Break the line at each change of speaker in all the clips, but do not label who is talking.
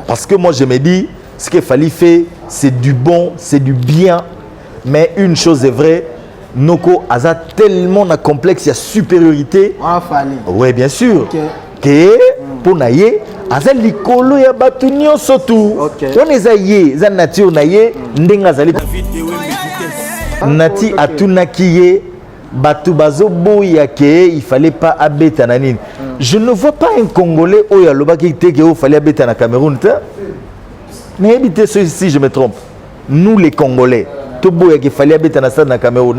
Parce que moi je me dis, ce qu'il fallait faire, c'est du bon, c'est du bien. Mais une chose est vraie, Noko a tellement de complexe, il y a supériorité. Oui, bien sûr. Que pour naïe, aza likolo ya batunyo surtout. On est aïe, za nature naïe, ndenga zali. Nati atunakiye, batu bazo boya ke, il fallait pas abeta nanine. Je ne vois pas un Congolais où il y a le bas qui était qu'il fallait habiter au Cameroun. Mais habiter si je me trompe. Nous les Congolais, tout beau qu'il fallait habiter dans le Cameroun.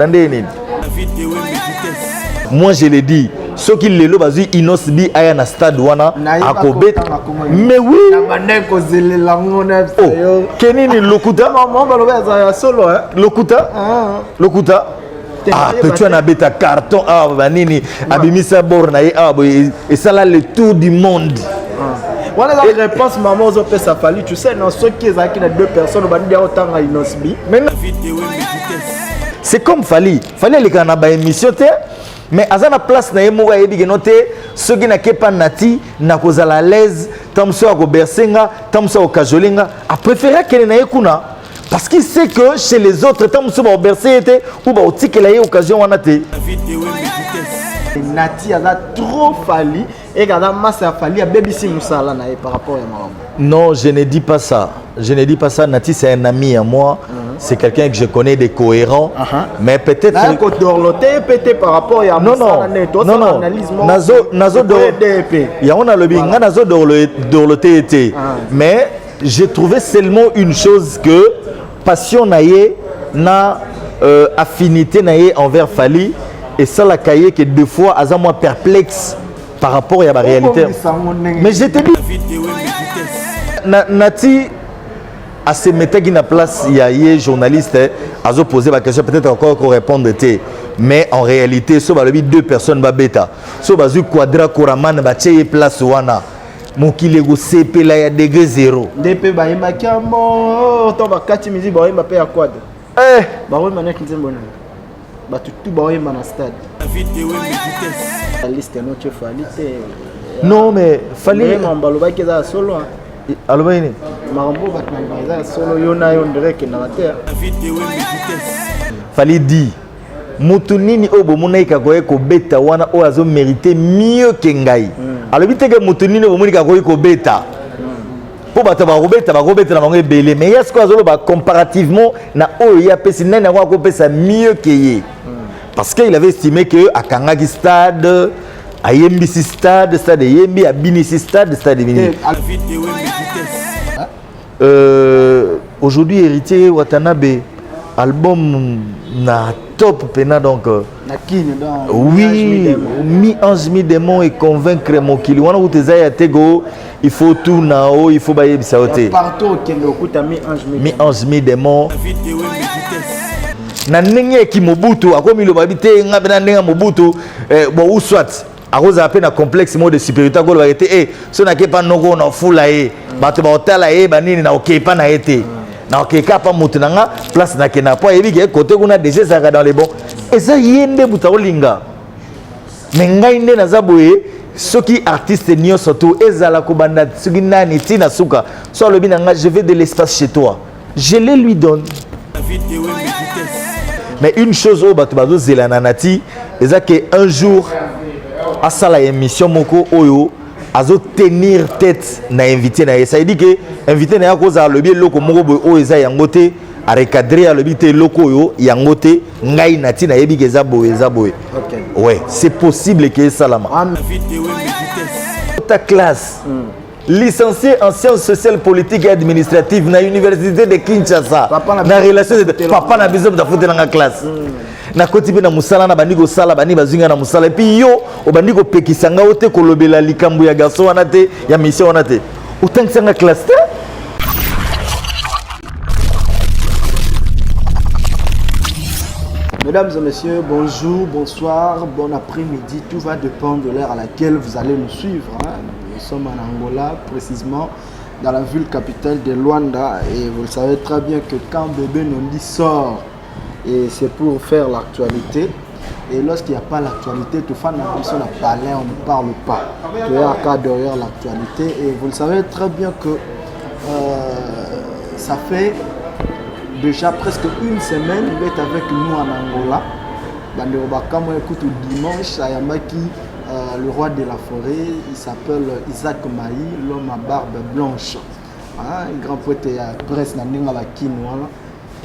Moi je l'ai dit, ceux qui le lobent, ils n'ont pas dit à un stade wana à Kobe. Mais oui. Oh, Kenini Lokuta. Lokuta. Lokuta. Ah, tu as un carton, ah, banini, abimisa bornaï, ah, et ça là le tour du monde.
Voilà la réponse, maman, aux opés, ça fallu, tu sais, non, ceux qui ont deux personnes, on va dire autant à Inosbi.
C'est comme Fali les gars na émission, mais à la place, na yemo ga yebi genote, ceux qui n'ont pas nati, na cause à la l'aise, tam so a bersenga, tam so a kajolinga, a préféré qu'elle n'ait kuna. Parce qu'il sait que chez les autres, tant que vous bercé ou vous avez eu l'occasion de faire.
Nati a trop fallu et il a masse à fallu à BBC Moussala par rapport à moi.
Non, je ne dis pas ça. Je ne dis pas ça. Nati, c'est un ami à moi. C'est quelqu'un que je connais des cohérents. Mais peut-être.
Peut-être par rapport à
non, non. Non, non. Nazo dorloté. Mais j'ai trouvé seulement une chose que passion naïe na affinité naïe envers Fali et ça la cahier que deux fois à moi perplexe par rapport à la réalité. Mais je te dis Nati à se mettre en place il y a journaliste à se poser la question peut-être encore qu'on répondre mais en réalité so balobi deux personnes ba bêta so bazu quadra koraman ba tcheye place wana mokile go CP là ya degré 0
DP ba yema kiamo to ba kati mizi ba yema pe ya quad ba wema na kinzembo na ba tutu ba yema na stade la liste no che falite
non mais fallait
mambalo ba keza solo
aloba ini
marombo ba na solo yona yo ndreke na terre
fallait dit mutu nini obo munaika koye ko beta wana o azo mériter mieux que ngai alors biteke mutu nini obo munaika koye ko beta po bata ba robeta na bango belé mais est-ce que azolo ba comparativement na o ya pesi nani ko ko pesa mieux que ye parce qu'il avait estimé que à Kangaki stade à Yembisi stade Yembi à Binisi stade Bini aujourd'hui héritier Watanabe album na top pena donc oui mi ange mi démon et convaincre mon kili wana uteza ya tego il faut tout nao il faut baye bisaote
partout kendo kuta mi
ange mi démon na ndenge ki mobutu akomi lo babite ngabe na ndenge mobutu bo uswat akoza ape na complexe mode de supériorité ko lo été so na ke pa noko na fula bato ba hotela banini na okepa na été na okeka pa mutu nanga place na kena po yebi ke côté kuna déjà ça dans les bons et ça yende buta olinga mais ngai nde naza boye soki artiste nio surtout ezala ko banda soki nani tina suka so le binanga je veux de l'espace chez toi je le lui donne mais une chose au bato bazo zelana nati eza que un jour à ça la émission moko oyo azo tenir tête na invité na ça dit que invité na cause le bien loko moko boy o eza yangote a recadrer le bité loko yo yangote ngai nati na yebi ke za boy ouais c'est possible que ça la ta classe licencié en sciences sociales politiques et administratives na université de Kinshasa na relation de papa na biso da foutre na classe na koti pe na musala na bandiko sala bani bazinga na musala et puis yo o bandiko pekisanga ote kolobela likambu ya garçon wana te ya mission wana te autant que ça na classe te.
Mesdames et messieurs, bonjour, bonsoir, bon après-midi, tout va dépendre de l'heure à laquelle vous allez nous suivre. Nous sommes en Angola, précisément dans la ville capitale de Luanda et vous le savez très bien que quand Bébé Nondi sort, et c'est pour faire l'actualité. Et lorsqu'il n'y a pas l'actualité, tout fan sur la palais, on ne parle pas. Il y a un cas derrière l'actualité. Et vous le savez très bien que ça fait déjà presque une semaine, il est avec nous en Angola. Quand on écoute dimanche, le roi de la forêt, il s'appelle Isaac Maï, l'homme à barbe blanche. Un grand poète à presse dans la Kinoa.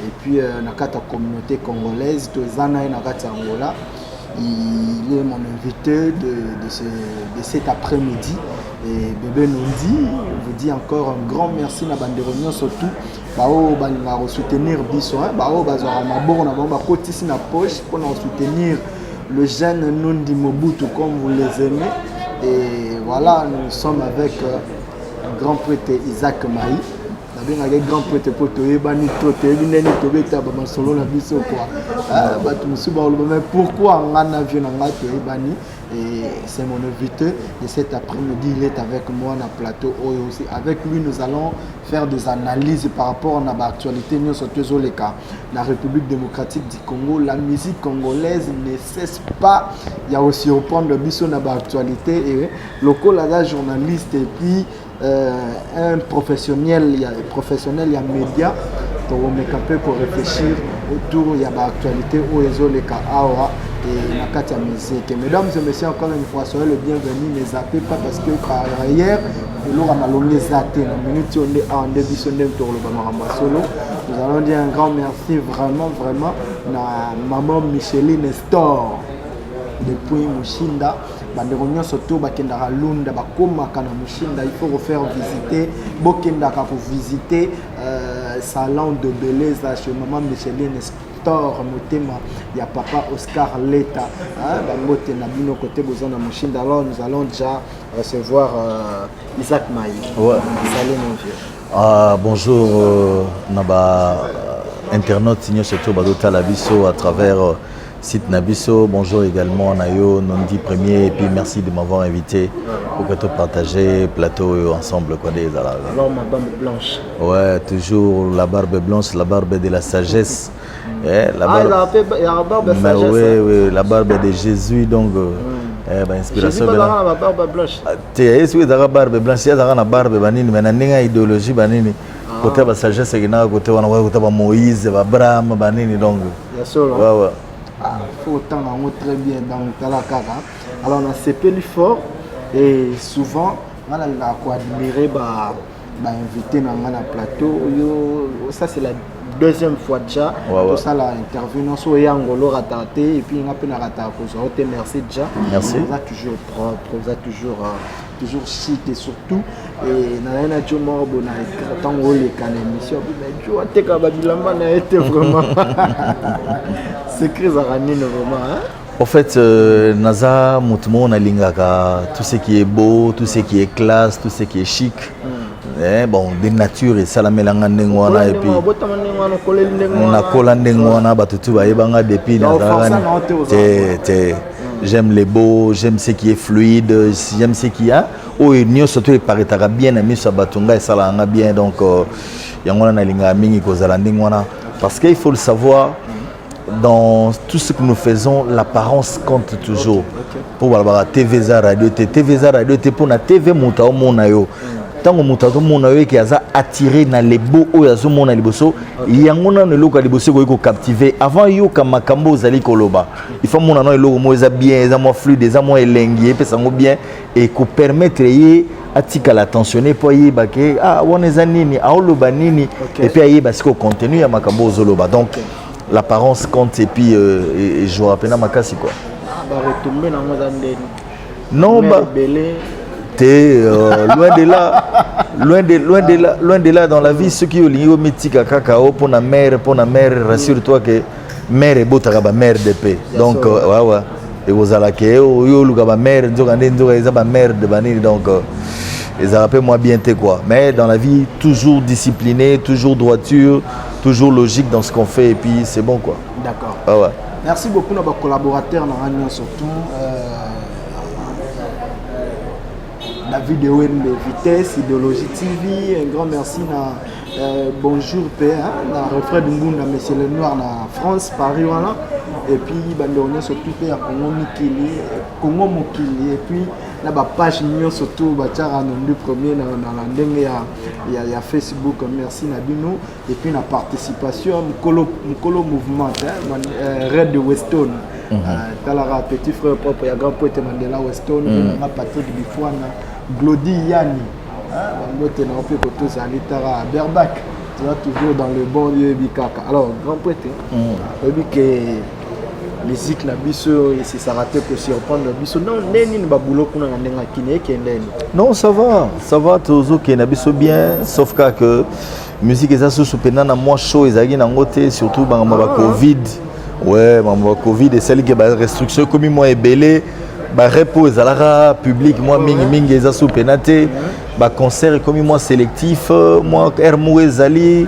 Et puis, dans la communauté congolaise, Angola, il est mon invité de cet après-midi. Et bébé Nondi, je vous dis encore un grand merci à Bande Réunion, surtout pour soutenir Bisso, pour soutenir le jeune Nondi Mobutu comme vous les aimez. Et voilà, nous sommes avec un grand prêtre Isaac Maï. Un grand prêtre pour pourquoi on a vu et c'est mon invité et cet après-midi il est avec moi dans le plateau aussi. Avec lui nous allons faire des analyses par rapport à l'actualité la République démocratique du Congo. La musique congolaise ne cesse pas, il y a aussi au point de mission dans l'actualité et le journaliste et puis un professionnel, il y a média pour réfléchir autour de l'actualité où les awa et la carte musique. Mesdames et messieurs, encore une fois, soyez le bienvenu. Ne zappez pas parce que hier, nous allons dire un grand merci vraiment à maman Micheline Store depuis Mushinda. Surtout bakendaka Lunda bakomaka na Mushinda, il faut refaire visiter bokendaka pour visiter salon de beleza chez maman Micheline Store motema ya papa Oscar Leta bamote na bino côté bozana Mushinda. Alors nous allons déjà recevoir Isaac Maï.
Ouais.
Salut mon vieux.
Bonjour naba internaute signé surtout badota la biso à travers site Nabiso. Bonjour également Nayo Nondi Premier et puis merci de m'avoir invité pour que tu partager plateau ensemble quoi des
alors ma barbe blanche.
Ouais, toujours la barbe blanche, la barbe de la sagesse.
La barbe de sagesse.
Oui, la barbe de Jésus donc inspiration
de la barbe blanche.
Tu es la barbe blanche, il y a la barbe banini mais na idéologie banini. Côté la sagesse qui na côté wana côté Moïse, Abraham banini donc.
Bien sûr.
Ouais.
Il faut autant très bien dans Kalakaka. Alors on a CPL fort et souvent on a admiré invité dans le plateau. Ça c'est la deuxième fois déjà. Tout ça la intervention sur Yangolo raté et puis on a pu rater. Merci déjà.
Merci.
Vous êtes toujours propre, vous êtes toujours chic et surtout et na na jomo bona tant les cannes émission mais jo ateka babilamba na été vraiment secret zaranine vraiment.
En fait, Naza Moutmo Nalingaka, tout ce qui est beau, tout ce qui est classe, tout ce qui est chic. Bon, des natures et salamelanga ndengwana et puis na kola ndengwana batutu bayebanga depuis nazarani. J'aime les beaux, j'aime ce qui est fluide, j'aime ce qui a. Oh, et surtout les paretara bien amis sur batunga et salanga bien donc yangona nalinga mingi kozala ndengwana parce qu'il faut le savoir. Dans tout ce que nous faisons, l'apparence compte toujours. Pour la TVza Radio, TVza Radio, pour la TV Moutao Monayo. Tant que Moutao Monayo qui a attiré dans les beaux oyazo Mona Liboso, il y a un local Liboso qui a captivé. Avant, il y a un Makambo Zali Koloba. Il faut que le logo soit bien, des fluide, des amours élengués, bien, et qu'on permette atika l'attentionné pour y baquer. Ah, on est zanini, ah, le banini, et puis y parce qu'on continue à Makambo Zoloba. Donc, l'apparence compte et puis et je vous rappelle ma casse quoi. Non t'es loin de là dans la vie ceux qui ont lié au mythique à cacao pour la mère rassure-toi que mère est beau ta mère de paix donc ouais et vous allez que yo le mère mère de banir donc ils rappellent moi bien t'es quoi mais dans la vie toujours discipliné toujours droiture toujours logique dans ce qu'on fait et puis c'est bon quoi.
D'accord.
Ah ouais.
Merci beaucoup à nos collaborateurs dans Ragnon surtout. La vidéo de Vitesse, Idéologie TV, un grand merci à Bonjour Père, à Refrain de Ngunda, Monsieur Le Noir en France, Paris, voilà. Et puis, on est surtout à Congo Mokili, et puis na ba page mignon surtout ba tchara no premier na ndenge ya Facebook. Merci Nabino et puis la participation Mukolo mouvement Red de Weston. Talara petit frère propre ya grand poète Mandela Weston na Patrick Bifwana Glody Yani mote na opé koto zali tara Berbak. Tu vas toujours dans le bon lieu bikaka. Alors grand poète que musique na biso et c'est ça raté que surprendre biso non neni ba boulot kuna na ndenga kiné kendeni.
Non, ça va toujours que na biso bien sauf que musique eza sous pena na moi chaud ezaki na ngote surtout ba Covid. Ouais, ba Covid et celle qui ba restriction comme moi ebelé ba repos ezalaka public moi mingi eza sous penate ba concert comme moi sélectif moi Hermo ezali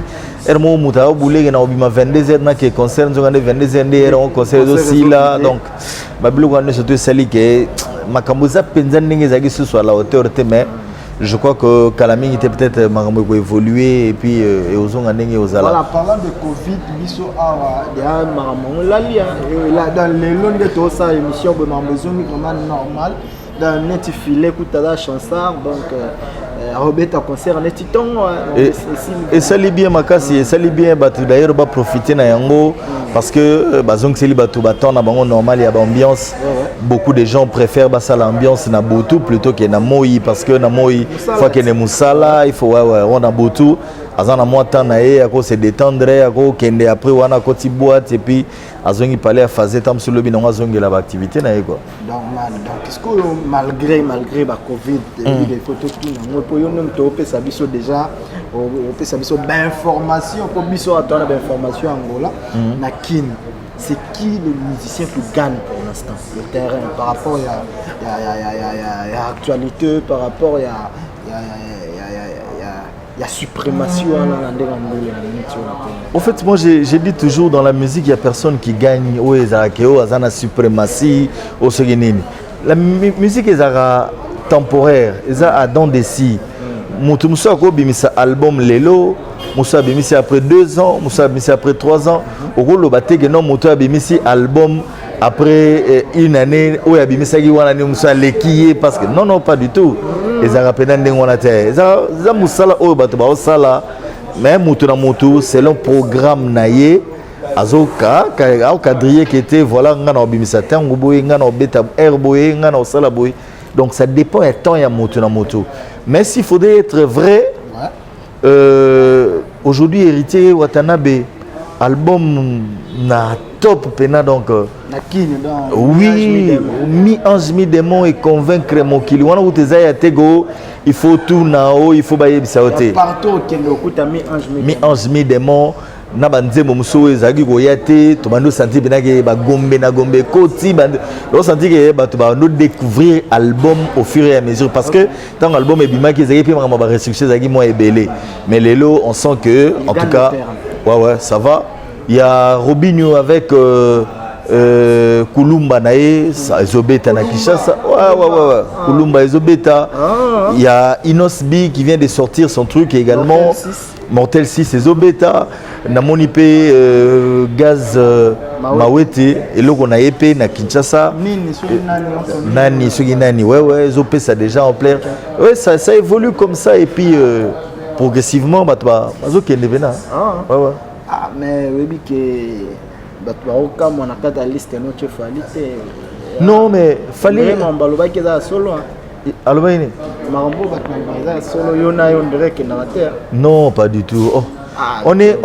Hermo Moutao Boulé na obima 22h na ke concert nzongane 22h ndé on concert aussi là donc ba biloko ne surtout sali ke makambo za penza ndenge zaki sous à la hauteur mais je crois que Kalaming était peut-être makambo ko évoluer et puis et ozonga ndenge ozala.
Voilà, parlant de Covid biso awa ya makambo lali là dans les longues de ça émission be mambezo vraiment normal dans net filé kutala chansard donc Robert concert net titon
et ça li bien makasi et ça li bien batu d'ailleurs ba profiter na yango parce que bazong seli batu baton na bango normal ya ba ambiance beaucoup de gens préfèrent ba ça l'ambiance na Botou plutôt que na Moi parce que na Moi faut que ne musala il faut on a Botou azana moi temps na ye ako se détendre ako kende après wana koti boîte et puis azongi parler à fazer tam sur le binonga zongi la activité na ye quoi
donc est-ce que malgré ba Covid des photos tout na pour yo même to pe sabiso déjà on peut sabiso d'information pour biso attendre d'information Angola na kin c'est qui le musicien qui gagne pour l'instant le terrain par rapport à actualité par rapport il y a suprématie
en fait moi j'ai dit toujours dans la musique il y a personne qui gagne ou ezakeo azana suprématie au segenini la musique ezara temporaire eza à dans des si mutu muso ko bimisa album lelo muso bimisi après 2 ans muso bimisi après 3 ans okolo bateke non mutu bimisi album après une année où abimisa ki wana ni muso lekiye parce que non pas du tout ezara pena ndenge wana te za musala o bato ba osala mais mutu na mutu selon programme naye azoka au cadrier qui était voilà ngana obimisa tango boye ngana obeta air boye ngana osala boye donc ça dépend du temps ya mutu na mutu mais s'il faudrait être vrai aujourd'hui héritier Watanabe album na top pena donc oui mi ange mi démon et convaincre mon kili wana uteza ya tego il faut tout nao il faut baye bisaote
partout kendo okuta mi
ange mi démon na banzembo muso ezaki koyate to bando sentir benake ba gombe na gombe koti bando lo sentir que bato ba no découvrir album au fur et à mesure parce que tant album et bimaki ezaki pe makamba ba restriction ezaki moi ebele mais lelo on sent que en tout cas ouais ça va il y a Robinho avec Kulumba nae ezobeta na Kinshasa ouais Kulumba ezobeta il y a Inos B qui vient de sortir son truc également Mortel 6 ezobeta na monipe gaz mawete eloko na épée na Kinshasa nani soki nani ouais ezopesa déjà en plein ouais ça évolue comme ça et puis progressivement bazokende bena ouais
ah mais oui que bato on a kata liste no che falite
non mais fallait
mambalo ba keza solo
alobaini
mambo ba solo yona yo direct na terre
non pas du tout on est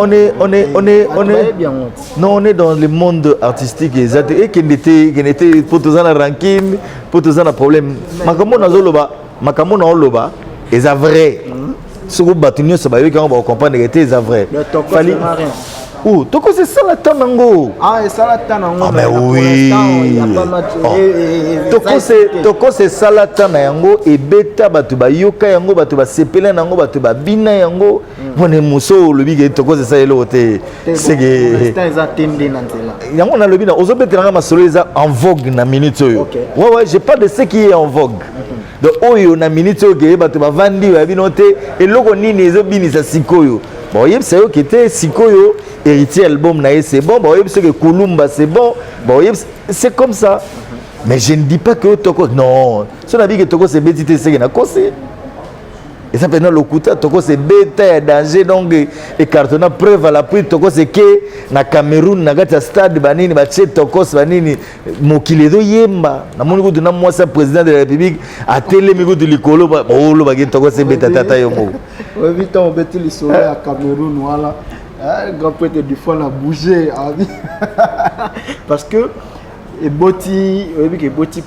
non on est dans le monde artistique et qui n'était pour tous en ranking pour tous en problème makambo na zoloba makambo na oloba est vrai ce que batunyo ça va comprendre que c'est vrai
fallait
oh toko c'est ça la tanango
et ça la tanango
mais oui toko c'est ça la tanango et beta batu ba yoka yango batu ba sepela nango batu ba bina yango mone muso le bige toko c'est ça elo te c'est que
ça tende nantela
yango na le bina ozo betela ma solo eza en vogue na minute yo ouais j'ai pas de ce qui est en vogue donc oyo na minute yo ke batu ba vandi ba binote eloko nini ezo binisa sikoyo bon yeb c'est qui était sikoyo héritier album nae c'est bon bon yeb c'est que Kulumba c'est bon bon yeb c'est comme ça Mais je ne dis pas que Toko, non. Si on a dit que Toko c'est bêtité, c'est qu'il a causé. Et ça fait non, le coup, Toko c'est bêta, danger, donc, et carton preuve à l'appui, Toko c'est que, na Cameroun, na gata stade, banini, baché, Toko, banini, mokiledo yemba. Na mon goût de nam, moi, c'est président de la République, à télé, mi goût de l'icolo, oh, le bagay, Toko c'est bêta, tata, yomo.
Oui, vite, on bêtit les soleils à Cameroun, voilà. Grand prêtre du fond a bougé. Parce que, et boti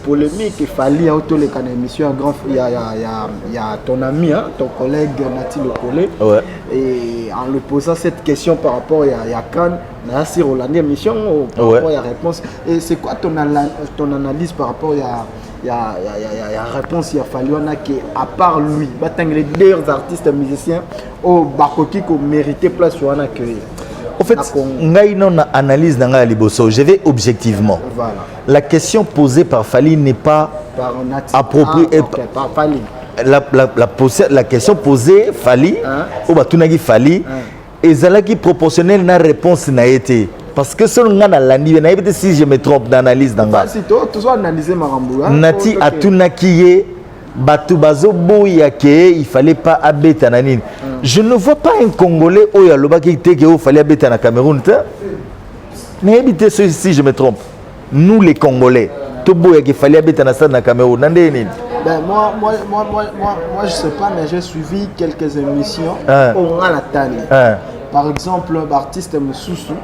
polémique, il fallait auto les canaux émission il y a ton ami, hein, ton collègue Nati Le Collé,
ouais. Et
en lui posant cette question par rapport à Kan, Nassi Rolandais émission par rapport à la réponse. Et c'est quoi ton analyse par rapport à la réponse il a fallu à part lui, les deux artistes musiciens au Bakoki qui mérité place sur un accueil.
En fait, on analyse dans la liboso. Je vais objectivement. Voilà. La question posée par Fali n'est pas appropriée.
Par Fali.
La question posée, Fali, ou Batunagi Fali, et Zalaki proportionnelle na réponse n'a été. Parce que selon si je me trompe d'analyse dans la.
Si tu as analysé Marambou.
Nati Atunaki Batu bazo boyake, il fallait pas habiter nanine. Je ne vois pas un Congolais où il y a le bac qui était qu'il fallait habiter en Cameroun. Mais habiter si je me trompe. Nous les Congolais, tout boy qu'il fallait habiter en Cameroun.
Ben moi je sais pas, mais j'ai suivi quelques émissions au Ngalatani. Par exemple, l'artiste Moussoussou,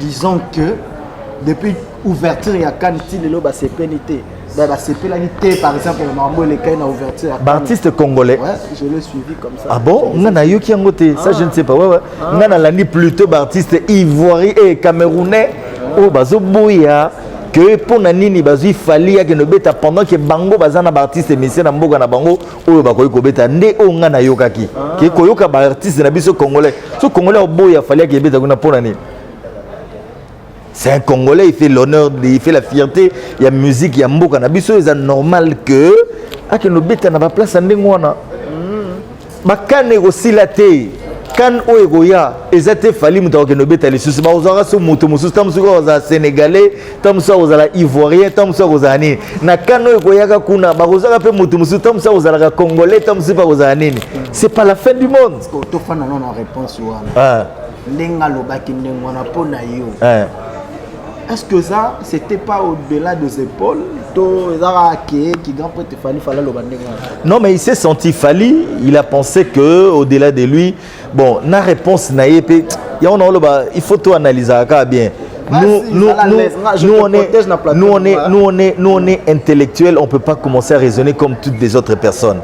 disons que depuis ouverture il y a Kaniti le loba c'est pénité. Par exemple, le Mambo les Kaina ouverture.
Artiste congolais.
Ouais, je l'ai suivi comme ça.
Ah bon? On a eu qui a ngoté. Ça je ne sais pas. Ouais. On a l'année plutôt artiste ivoirien et camerounais. Oh bazo boya que pour nanini bazo il fallait que no beta pendant que bango bazana artiste monsieur na mboga na bango oh bakoyi ko beta nde o nga na yokaki. Ke koyoka ba artiste na biso congolais. So congolais boya fallait que beta kuna pour nani. C'est un Congolais, il fait l'honneur, il fait la fierté, il y a musique, il y a mboka na biso, c'est normal que que no beta na ba place ndengwana. Bakane aussi la té. Kan oegoya, ezate fali muta que no beta les sous ba ozara so moto musu tam so oza sénégalais, tam so oza ivoirien, tam so oza ni. Na kan oegoya ka kuna ba ozara pe moto musu tam so oza ka congolais, tam so pa oza ni. C'est pas la fin du monde.
To fana non en réponse wana. Ndenga lobaki ndengwana pona yo. Est-ce que ça, c'était pas au-delà de ses épaules?
Non, mais il s'est senti Fali. Il a pensé que au-delà de lui, bon, la réponse n'a pas. Il faut tout analyser bien. Nous, on est intellectuels. On peut pas commencer à raisonner comme toutes les autres personnes.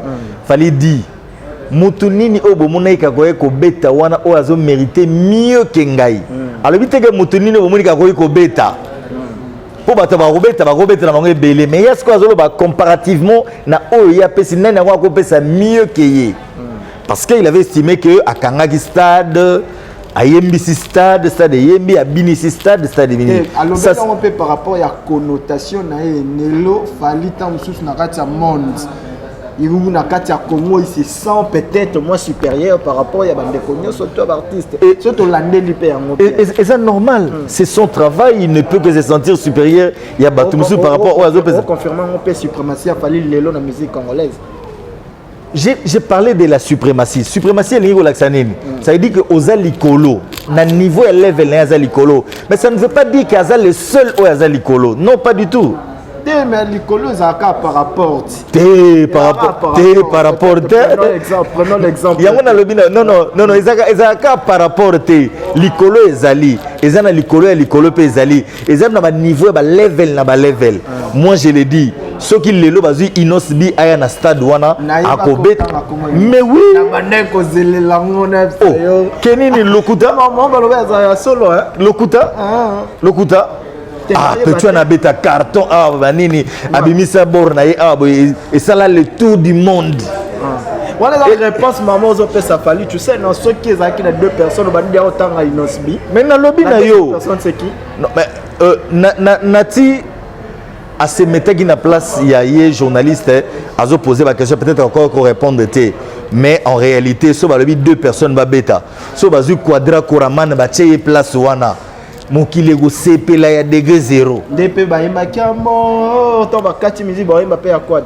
Fali dit. Mutunini obomuna ikakoye ko beta wana o azo mérité mieux que ngai. Alors bité que mutunini obomuna ikakoye ko beta. Pour bata ba robeta na bango belé mais est-ce que azo ba comparativement na o ya pesi nani ngwa ko pesa mieux que ye. Parce qu'il avait estimé que à Kangaki stade à Yembisi stade Yembi à Binisi stade Bini.
Alors ça on peut par rapport à la connotation na Nelo Fali tam sous na katia monde. Il y a Katia Congo, il se sent peut-être moins supérieur par rapport à Bande Konyo, surtout artiste. Et surtout l'année du père.
Et c'est normal, c'est son travail, il ne peut que se sentir supérieur. Il y a Batumsou par rapport aux autres.
Confirmant mon père suprématie, il a fallu l'élo dans la musique congolaise.
J'ai parlé de la suprématie. Suprématie, ça veut dire que Ozali Kolo, na niveau élève les Kolo. Mais ça ne veut pas dire qu'Azal est le seul au Azali Kolo. Non, pas du tout.
Mais l'icolo zaka par rapport.
Par rapport.
Prenons l'exemple.
Non, ezaka par rapport l'icolo ezali. Ezana l'icolo pe ezali. Ezana na niveau ba level. Moi je le dis, ceux qui le bazu inosbi aya na stade wana akobet. Mais oui.
Na baneko zele la ngona.
Kenini lokuta?
Maman ba loba solo hein.
Lokuta. Tu as un carton, banini, abimisa borna et ça là le tour du monde.
Voilà la réponse maman aux opés ça fallu tu sais non ceux qui ont qui deux personnes va dire autant à Inosbi.
Mais na lobby na yo.
Personne c'est qui?
Non mais Nati à se mettre qui na place il y a hier journaliste a posé la question peut-être encore qu'on répondre mais en réalité so ba lobby deux personnes ba bêta. So bazu quadra koraman ba tcheye place wana. mokili ekosepela ya degré 0
nde mpe bayembaki yango to bakati musique baoyemba mpe ya quad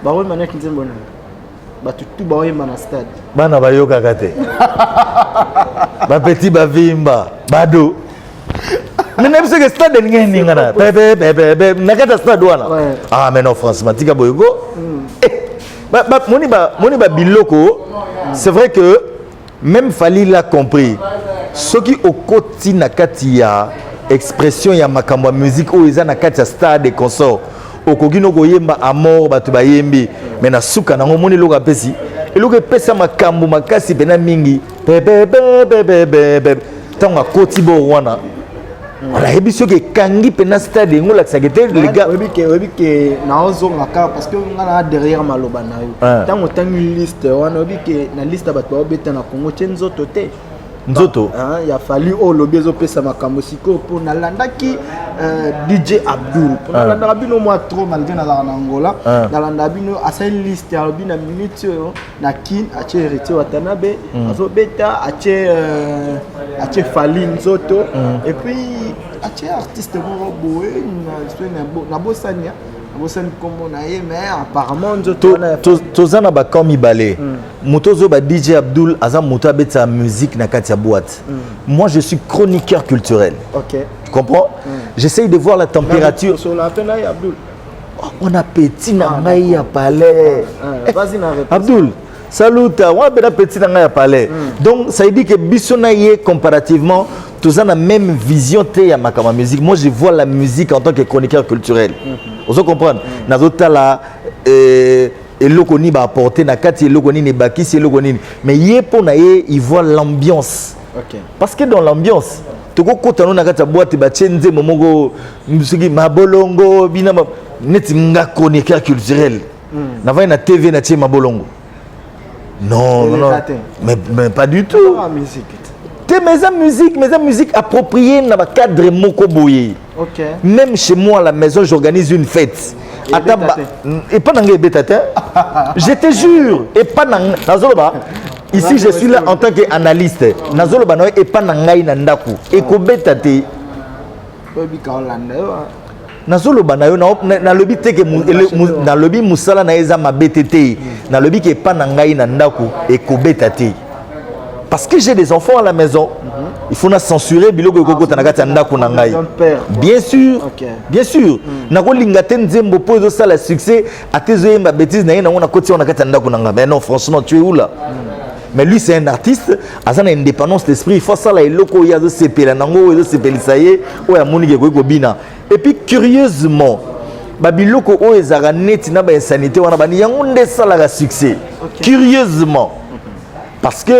baoyemba naki nzembo na bato tu baoyemba na stade
bana bayokaka te bapeti bavimba bado nana biso ke stade ndenge ningana na kati ya stade wana ah mais non franchement tika boyego moni ba biloko c'est vrai que même Fally l'a compris ce qui okoti na kati ya expression ya makambo ya musique oyo eza na kati ya stade et consort okoki no koyemba amour bato bayembi mais na suka nango moni eloko apesi eloko epesa makambo makasi pena mingi ntango akoti bo wana voilà yebi soki ekangi pena stade yango olakisaka te les gars
oyebi ke naozonga kaka parce que nga na derrière maloba na yo ntango otangi liste wana oyebi ke na liste ya bato baobeta na Congo tie nzoto te
nzoto
ya Fally oyo lobi ezopesa makambo sikoyo mpo nalandaki DJ Abdul mpo nalandaka bino mwa trop malgré nazalaka na Angola nalandaka bino asali liste alobi na minute oyo na kin atie Héritier Watanabe azobeta atie Fally nzoto et puis atie artiste moko boye nabosani kombo na ye mais apparemment nzoto
toza na bakam mibale moto ozo ba DJ Abdul aza moto abeta musique na kati ya boîte moi je suis chroniqueur culturel
ok
tu comprends j'essaye de voir la température
sur la peine là Abdul
on a petit na ngai ya palais
vas-y na réponse
Abdul salut on a petit na ngai ya palais donc ça veut dire que biso na ye comparativement tous ont la même vision te ya makama musique moi je vois la musique en tant que chroniqueur culturel vous comprenez nazota la eloko ni ba apporter na kati eloko ni bakisi eloko ni mais ye pona ye il voit l'ambiance
ok
parce que dans l'ambiance toko kota na kati boîte ba tchenze momoko musique mabolongo bina net nga chroniqueur culturel na va na TV na tie mabolongo non mais pas du tout
musique
mes musique appropriée dans le cadre moko boye.
OK.
Même chez moi à la maison, j'organise une fête. Et pas dans les bêtatins. Je te jure, et pas dans ici je suis là en tant qu'analyste. Nazoloba no et pas dans ngai na ndaku. Et ko bétaté. Nazoloba na yo na lobi te ke na lobi musala na eza ma BTT. Na lobi ke pas dans ngai na ndaku et ko bétaté. Parce que j'ai des enfants à la maison, il faut censurer biloko koko tanakati ndako na ngai. Bien sûr, bien sûr. Nako lingate nzembo pozo ça le succès à tes ma bêtise na yena ona koti ona kati ndako na ngai. Mais non, franchement, tu es où là? Mais lui c'est un artiste, azana indépendance d'esprit, il faut ça la eloko ya zo sepela nango zo sepelisa ye o ya moni ke ko bina. Et puis curieusement, babiloko o ezara net na ba insanité wana bani yango nde ça la succès. Curieusement. Parce que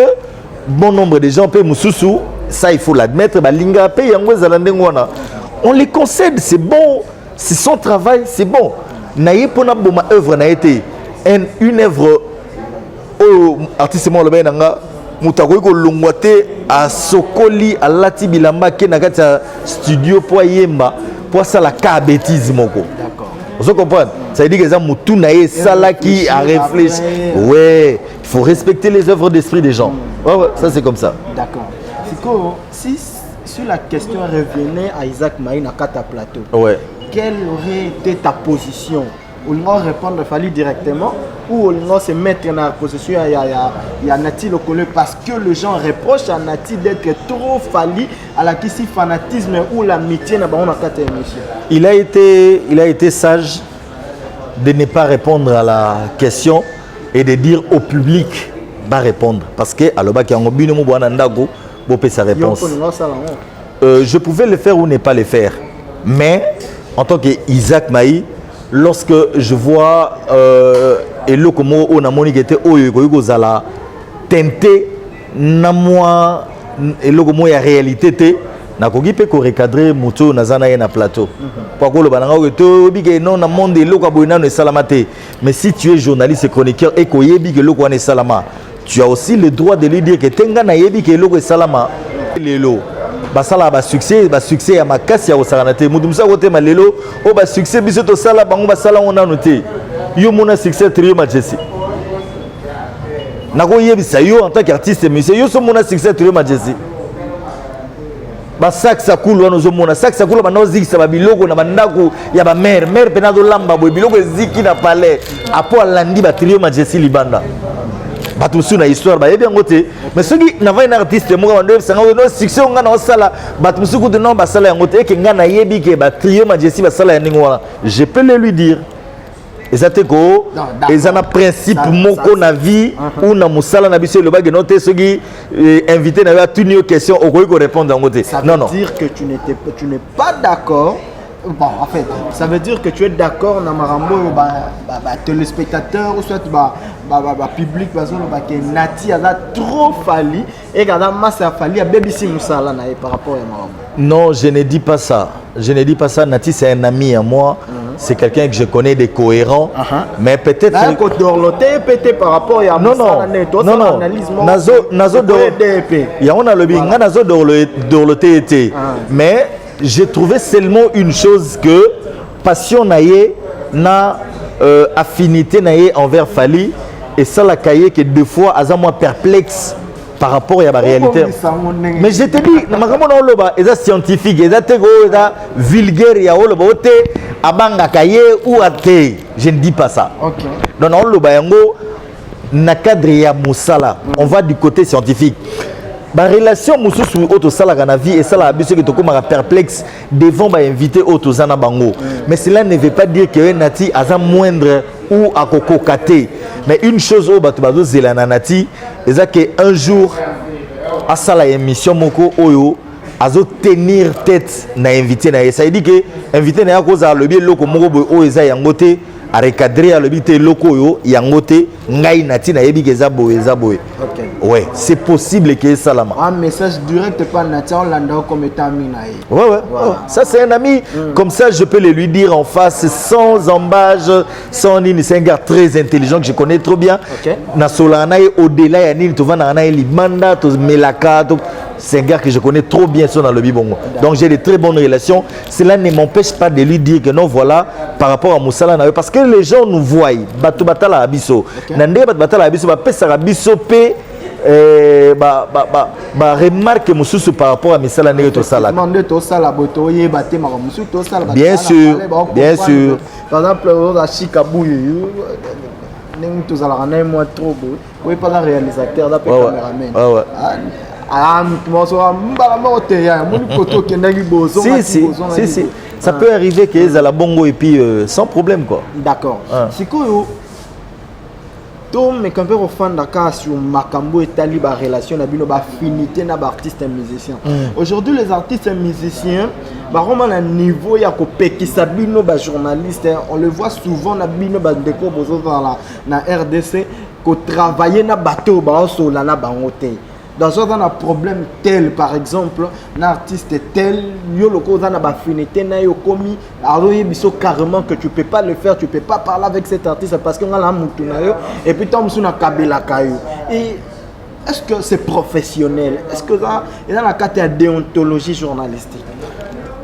bon nombre de gens paient Moussoussou, ça il faut l'admettre, Balinga paye on les concède, c'est bon, c'est son travail, c'est bon. Naïe pour ma œuvre n'a été une œuvre au artiste mo lobe nanga mutako ko longwate à Sokoli à Lati Bilamba ke na kata studio pour yemba pour ça la ka bêtise moko. D'accord. Vous comprenez? Ça veut dire que ça mutu naïe ça là qui a réfléchi. Ouais, il faut respecter les œuvres d'esprit des gens. Ouais, ça c'est comme ça.
D'accord. Si sur la question revenait à Isaac Maï na kata plateau,
ouais.
Quelle aurait été ta position? Ou l'on répondre Fally directement ou l'on se mettre dans la position il y a Nati Lokole parce que les gens reprochent à Nati d'être trop Fally à la qui si fanatisme ou l'amitié na ba kata émission.
Il a été sage de ne pas répondre à la question et de dire au public va répondre parce que aloba ki yango bino mo bwana ndako bo pe sa réponse. Je pouvais le faire ou ne pas le faire. Mais en tant que Isaac Maï, lorsque je vois eloko mo o na moni kete oyo ko zala tenter na moi eloko mo ya réalité te na kogi pe ko recadrer moto na zana na plateau. Pour que le bananga que to bige non na monde eloko boina no salamate. Mais si tu es journaliste et chroniqueur et ko yebi que eloko na salama, tu as aussi le droit de lui dire que tenga na yebi que eloko salama lelo. Basala ba succès ya makasi ya osaranate mudu musa kote malelo o ba succès biso to sala bango basala on a noté yo mona succès trio majesty nako yebisa yo en tant qu'artiste monsieur yo so mona succès trio majesty ba sac ça coule wana ozomona sac ça coule bana ozikisa ba biloko na bandako ya ba mère pena do lamba boy biloko eziki na palais apo alandi ba trio majesty libanda bato mosusu na histoire bayebi yango te mais soki navai na artiste moko bando yebisanga no succès nga na osala bato mosusu kutu non basala yango te eke nga nayebi ke ba trio majesty basala ya ndenge wana je peux le lui dire eza te ko eza na principe moko na vie ou na mosala na biso elobaki no te soki invité na yo atuni yo question okoki korépondre yango te
non non dire que tu n'es pas d'accord. Bon, en fait, ça veut dire que tu es d'accord dans Marambo, téléspectateurs ou soit public, que Nati a trop fallu et que la masse a fallu à BBC Moussala par rapport à Marambo.
Non, je ne dis pas ça. Je ne dis pas ça. Nati, c'est un ami à moi. C'est quelqu'un que je connais des cohérents. Mais peut-être.
Par rapport à
non, non. Nazo dorloté. Mais j'ai trouvé seulement une chose que passion naie na affinité naie envers Fally et ça la cahier que deux fois à moi perplexe par rapport à la réalité. Mais je te dis, c'est scientifique, c'est vulgaire, c'est abanga cahier ou athée. Je ne dis pas ça. Donc on le bayango na cadre ya musala. On va du côté scientifique. La relation mususu auto sala na vie et ça la biso que to comme perplexe devant ba inviter auto zana bango. Mais cela ne veut pas dire que Nati a moindre ou à kokokate. Mais une chose au batu bazo zelana Nati, c'est que un jour à sala émission moko oyo azo tenir tête na invité na ça dit que invité na cause a le bien loko moko boy o eza yangote a recadrer à le bité loko yo yangote ngai Nati na yebi keza boy. Ouais, c'est possible que ça là.
Un message direct par Nathan Landa comme étant ami.
Ouais. Oh, ça c'est un ami. Comme ça, je peux le lui dire en face, sans embâche, sans nini. C'est un gars très intelligent que je connais trop bien. Nasolana au-delà, il y a nini, tu vas dans un limanda, tu melaka. C'est un gars que je connais trop bien sur dans le Bibongo. Donc j'ai de très bonnes relations. Cela ne m'empêche pas de lui dire que non, voilà, par rapport à Moussala. Parce que les gens nous voient. Batu batala abiso. Nande bat batala abiso, ba pesa abiso pe. Remarque mususu par rapport à Missala Nere Tosala. Bien sûr.
Par exemple, à Chicago, nous allons moi trop beau. Oui, pas le réalisateur, là, caméraman.
Si. Ça peut arriver qu'ils aient la bongo et puis sans problème quoi.
D'accord. C'est quoi? Mais quand on fait d'accord sur Makambo et Tali, la relation, la affinité, na artiste et musicien. Aujourd'hui, les artistes et musiciens, vraiment à niveau, il y a qui s'abîment nos journalistes. On le voit souvent na bino dans la RDC, qu'on travaille na bateau, sur la bangote. Dans un problème tel, par exemple, un artiste tel, il y a une affinité, il y a carrément que tu ne peux pas le faire, tu ne peux pas parler avec cet artiste parce qu'il y a un et puis tu as un kabila. Et est-ce que c'est professionnel? Est-ce que il y a la déontologie journalistique?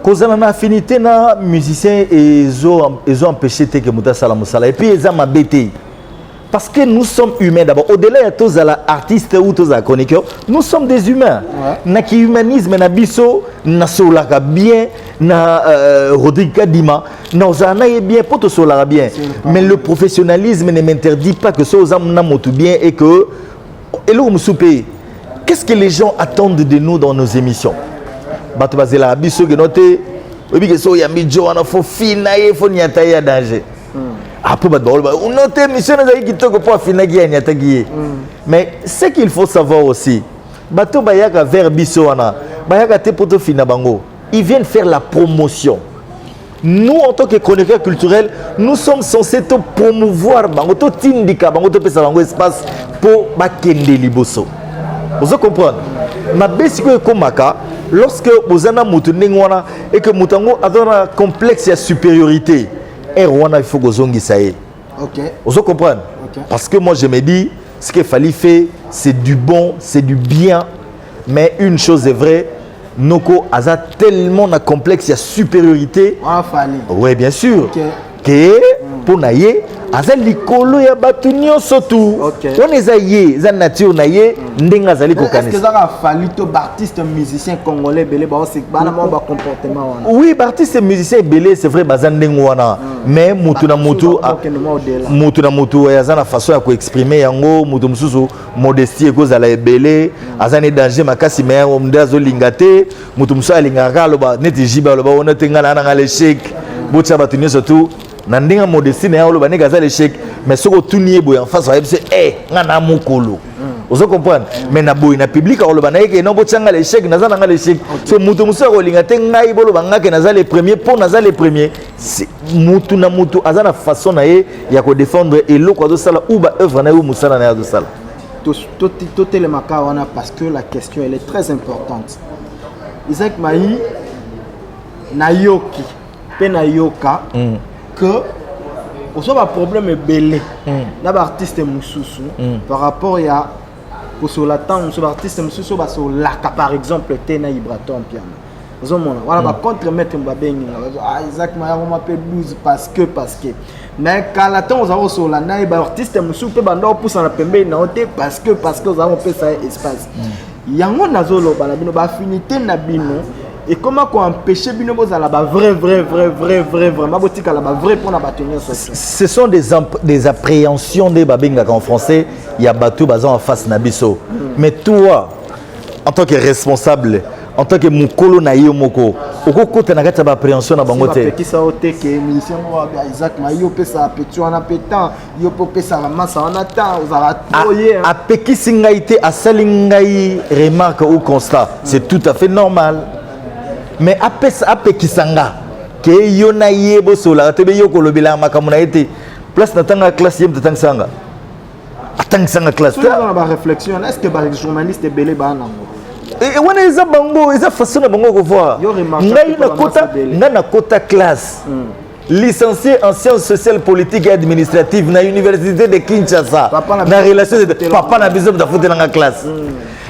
Cause de l'affinité, les musiciens ils ont empêché que Mouta Salamoussala et puis ils ont m'abêté. Parce que nous sommes humains d'abord. Au-delà de tous les artistes ou tous les chroniqueurs, nous sommes des humains. Naki humanisme, na biso, na solaka bien, na Rodrigue Kadima, na ozana bien, pour te solaka bien. Mais le professionnalisme ne m'interdit pas que ça ozamna motu bien et que et là qu'est-ce que les gens attendent de nous dans nos émissions? Bato bazela biso que noté, obi que so ya midjo ana fo fina ye fo nyata ya danger. Mais ce qu'il faut savoir aussi, ils viennent faire la promotion. Nous, en tant que chroniqueurs culturels, nous sommes censés te promouvoir espace pour Bakende Liboso. Vous comprenez? Lorsque vous avez un et que Moutango a un complexe de supériorité, et Rwanda, il faut que vous ayez. Vous comprenez? Parce que moi, je me dis, ce qu'il fallait faire, c'est du bon, c'est du bien. Mais une chose est vraie, Noko a tellement de complexe de supériorité. Oui, bien sûr. que pour naye aza likolo ya batu nyonso tu on eza ye za nature na ye ndenge azali kokanisa.
Est-ce que ça a fallu to artiste musicien congolais belé ba c'est bana mo ba comportement wana?
Oui, artiste musicien belé c'est vrai baza ndenge wana mais mutu na mutu aza na façon ya ko exprimer yango mutu mususu modestie ko zala ebele aza ne danger makasi mais on ndazo lingate mutu mususu alingaka loba neti jiba loba on tenga na l'échec botcha batu nyonso tu na ndenge modestie na yolo baneka za l'échec mais soko tuniye boy en face va c'est ngana mukolo vous comprenez mais na boy na public olo baneke no botcha nga l'échec na za na l'échec so mutu musu ko linga te ngai bolo bangaka na za les premiers pour na za les premiers mutu na mutu aza na façon na ye ya ko défendre eloko do sala ou ba œuvre na yo musala na ya do sala
tout le makawana parce que la question elle est très importante. Isaac Mahi nayoki pe nayoka que on soit un problème belé na ba artiste mususu par rapport ya sur la temps sur artiste mususu ba sur la par exemple Tena Ibraton piano ozomona voilà ba contre mettre mbabengi Isaac Mahi on m'appelle blues parce que mais quand la temps on sur la na ba artiste mususu pe bando pousse na pembe na ote parce que on a fait ça espace yango nazolo ba na bino ba affinité na bino. Et comment qu'on empêcher bino bozala ba vrai vraiment botika la ba vrai pour na batenir ça.
Ce sont des appréhensions des babinga en français, il y a bateau bazan en face na biso. Mais toi en tant que responsable, en tant que mukolo na yo moko, okoko te na kata ba appréhension na bango te.
Qui ça ote que musicien Isaac Mahi pesa petit on a pétant, yo pesa la masse on attend, ozala toyer.
A peki singaité a salingai remarque ou constat, c'est tout à fait normal. Mais après kisanga ke yona yebo sola te be yoko lobela makamuna ete place natanga classe yem tatang sanga atang sanga classe
ta ba réflexion est-ce que ba journaliste belé ba nango
et wana eza bango eza façon na bango ko voir ngai na kota classe licencié en sciences sociales politiques et administratives na université de Kinshasa na relation de papa na biso da fote na classe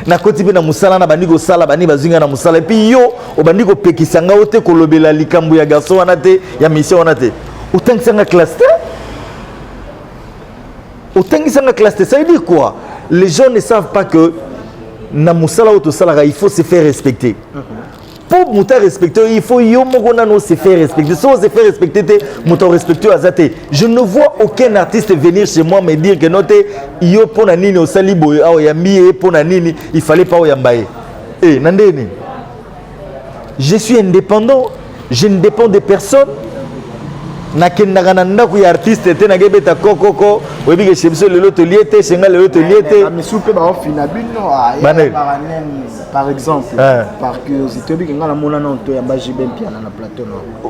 na koti pe na musala na bandiko sala bani bazinga na musala et puis yo o bandiko pekisanga ote kolobela likambu ya garçon wana te ya mission wana te otangisanga classe te ça veut dire quoi les gens ne savent pas que na musala auto sala il faut se faire respecter pour mouta respecter il faut yo moko nano se faire respecter si on se fait respecter te mouta respecter azate je ne vois aucun artiste venir chez moi me dire que note yo pona nini osali boy awo ya mie pona nini il fallait pas oyambaye nandeni je suis indépendant je ne dépends de personne nakendaka na ndako ya artiste te nagebeta kokoko oyebi ke chebso lelo toliete senga lelo toliete
misupe ba ofina bino par exemple par curiosité oyebi ke ngala mona na onto ya ba JB Mpiana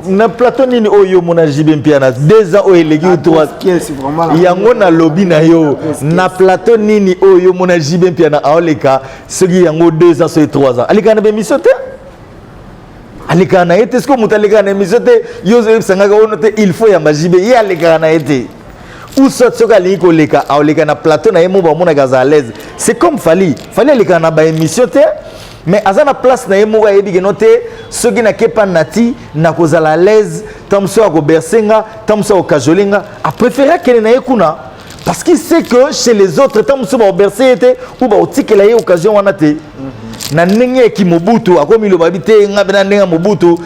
na plateau
nini oyo mona JB Mpiana 2 ans oyeleki ou 3 yango na lobby na yo na plateau nini oyo mona JB Mpiana aoleka soki yango 2 ans so 3 ans alika na bemission te alikana ete est-ce que mutalika na émission te yozo sangaka onote il faut ya majibe ye alikana ete ou soit soka liko leka aoleka na plateau na yemo ba mona gaza à l'aise c'est comme fallait alikana na ba émission te mais azana place na yemo ba yebi note soki na kepa nati na kozala à l'aise tamso ko bersenga tamso ko kajolinga a préférer kele na yekuna parce qu'il sait que chez les autres tamso ba berser ete ou ba otikela ye occasion wana te na ndenge ki Mobutu akomi lo babite ngabe na ndenge Mobutu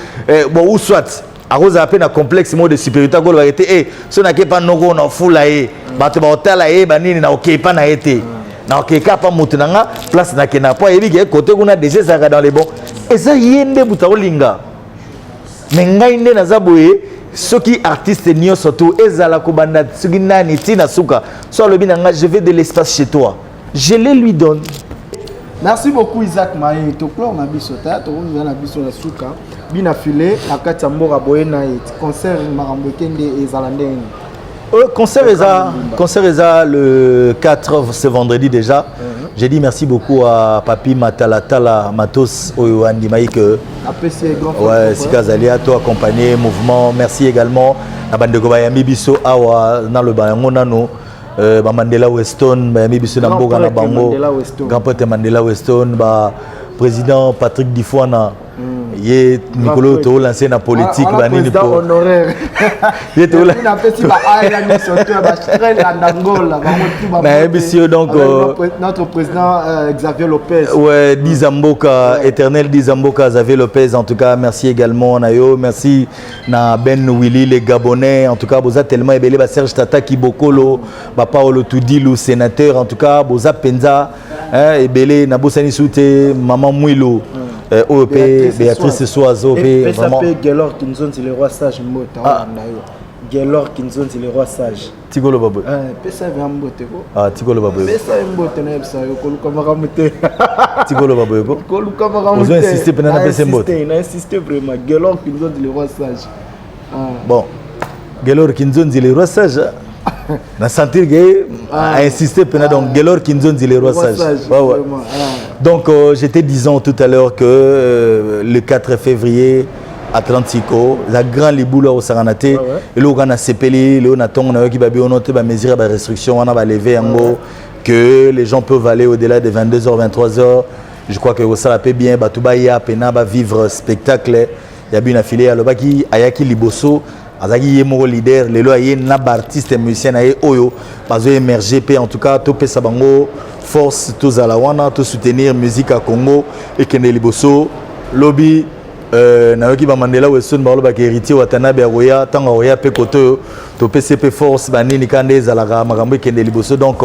bo uswat akoza ape na complexe mode de supériorité ko lo ete so na kepa noko na fula bato ba otala banini na okepa na ete na okeka pa mutu nanga place na kena po yebi ke côté kuna déjà ça dans les bons et ça yende buta olinga mais ngai nde naza boye soki artiste nyo surtout ezala ko banda soki nani tina suka so lo binanga je veux de l'espace chez toi je le lui donne.
Merci beaucoup Isaac Mahi. Toklo na biso ta to nous na biso na suka bina filé na kati mbora boyena concert marambo kende ezalande.
Concert eza le 4 ce vendredi déjà. J'ai dit merci beaucoup à Papi Matalatala Matos Oyandi Maïk. Ouais, Sikazali a toi accompagné mouvement. Merci également à Bandeko Bayami Biso Awa dans le Bayango Nano. Mandela Weston, Bayami Biso Namboga na Bango. Grand poète Mandela Weston, président Patrick Difouana. Yé Nicolo to lancé na politique banini
po. Honoraire.
Yé to la.
Na petit ba aya ni soto ba strel andangola ba motu ba.
Na ebisio donc
notre président Xavier Lopez.
Ouais, Dizamboka, éternel Dizamboka Xavier Lopez en tout cas merci également Nayo, merci na Ben Willy les Gabonais en tout cas boza tellement ebele ba Serge Tata Kibokolo, ba Paolo Tudilu sénateur en tout cas boza penza ebele na bosani soute maman Mouilo. OEP, Béatrice Soazo,
vraiment. Gaylor Kinzon, c'est le roi sage Mota. Gaylor Kinzon, c'est le roi sage.
Tigolo Babou.
Pesa Vambote.
Ah, Tigolo Babou.
Pesa Mbote, Nepsa, Kolukamaramote.
Tigolo Babou.
Kolukamaramote.
Vous insistez pendant la Pesa Mbote.
Il a insisté vraiment. Gaylor Kinzon, c'est le roi sage.
Bon. Gaylor Kinzon, c'est le roi sage. Na sentir que a insisté pendant donc Gaylor Kinzon, c'est le roi sage. Donc, j'étais disant tout à l'heure que le 4 février, Atlantico, la grande liboula au Saranate, et là, on a CPL, là, on a ton qui va bien noter, mesure de restriction, on a levé en haut, que les gens peuvent aller au-delà de 22h, 23h. Je crois que ça va bien, Batouba ya pena va vivre spectacle. Il y a bien une affiliée à l'Obaki, Ayaki Liboso. Azaki yemo leader lelo aye na artiste et musicien aye oyo bazo émerger pe en tout cas to pesa bango force to zalawana to soutenir musique à Congo et kende liboso lobby na yoki ba Mandela Weston ba loba ke héritier Watanabe Roya tanga Roya pe koto to PCP force banini kande zalaka makambo kende liboso. Donc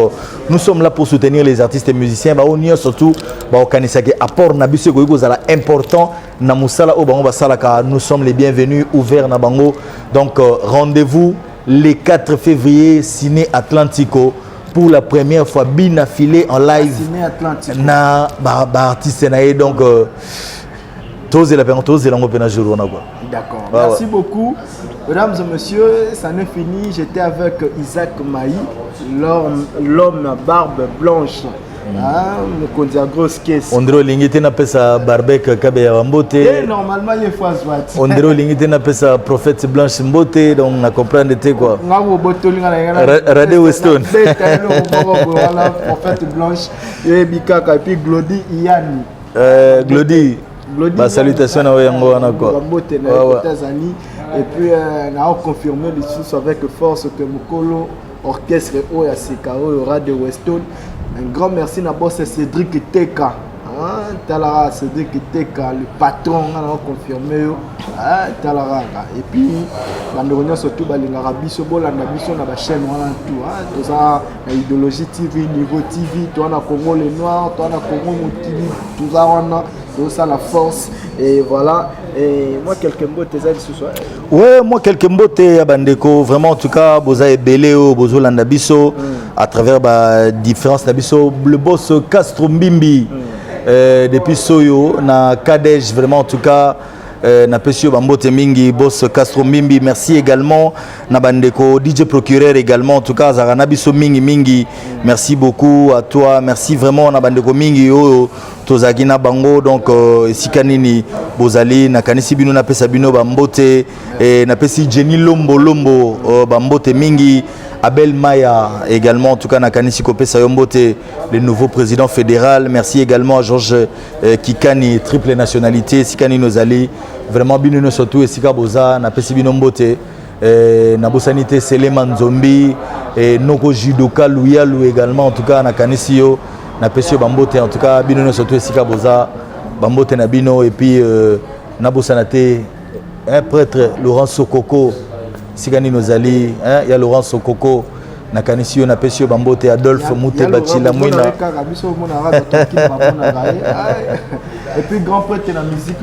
nous sommes là pour soutenir les artistes et musiciens ba onio surtout ba okanisa ke apport na biso ko zala important na musala o bango basalaka. Nous sommes les bienvenus ouverts na bango. Donc rendez-vous le 4 février ciné Atlantico pour la première fois bin affilé en live na ba artiste na donc tous la tous la ngopena jour na quoi.
D'accord. Merci beaucoup. Mesdames et messieurs, ça n'est fini. J'étais avec Isaac Maï, l'homme à barbe blanche. On
dirait l'ingité n'a pas sa barbecue kabe ya mbote.
Normalement il faut aswat.
On dirait l'ingité n'a pas sa prophète blanche mbote, donc on comprend de quoi. Radé Weston.
Voilà, prophète blanche et bikaka et puis Glody Iani.
Glody. Bah salutations à Oyango anako.
Et puis on a confirmé les sources avec force que Mokolo orchestre Oya Sekao Radio Weston. Un grand merci à boss Cédric Teka. Talara Cédric Teka, le patron, on a confirmé. Talara. Et puis, on a surtout l'Arabiso, l'Arabiso, on a la chaîne, on a tout. Tout ça, l'idéologie TV, Niveau TV, tout on a Congo les Noirs, tout on a Congo TV, tout ça, on a tout ça, la force. Et voilà. Et moi, quelques mots, tes aides ce soir.
Ouais, moi, quelques mots, tes Bandeko. Vraiment, en tout cas, vous avez Béléo, Bozo Landabiso, à travers la différence Nabiso, le boss Castro Mbimbi, depuis Soyo, na Kadej, vraiment, en tout cas. Na Pesio Bambote Mingi, boss Castro Mbimbi, merci également. Na Bandeko, DJ Procureur également, en tout cas, Zaranabiso Mingi, merci beaucoup à toi, merci vraiment, na Bandeko Mingi, Tozagina Bango, donc, Sikanini, Bozali, na Kanisi Bino, na Pesabino Bambote, na Pesi Jenny Lombo, Bambote Mingi, Abel Maya également, en tout cas, na Kanisi Kope Sayombote, le nouveau président fédéral, merci également à Georges Kikani, triple nationalité, Sikani Nozali. Vraiment bino surtout et Sika Boza na pesi bino mbote na bosanité Seleman Zombi et Noko Judoka Louyalu également en tout cas na Kanisio na pesi bambote en tout cas bino surtout et Sika Boza bambote na bino et puis na bosanate un prêtre Laurent Sokoko Sikani Nozali il y a Laurent Sokoko na Kanisio na pesi bambote Adolphe Mouté Bachila Mouina. Et puis grand prêtre de la musique,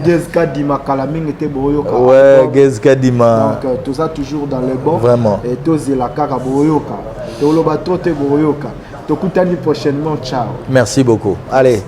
Gezka Dima Kalaming était Boyoka. Ouais, Gezka Dima.
Donc tout ça toujours dans les bons.
Vraiment.
Et tout c'est la Kaka Boyoka. Tout le bateau te Boyoka. Tout prochainement, ciao.
Merci beaucoup. Allez.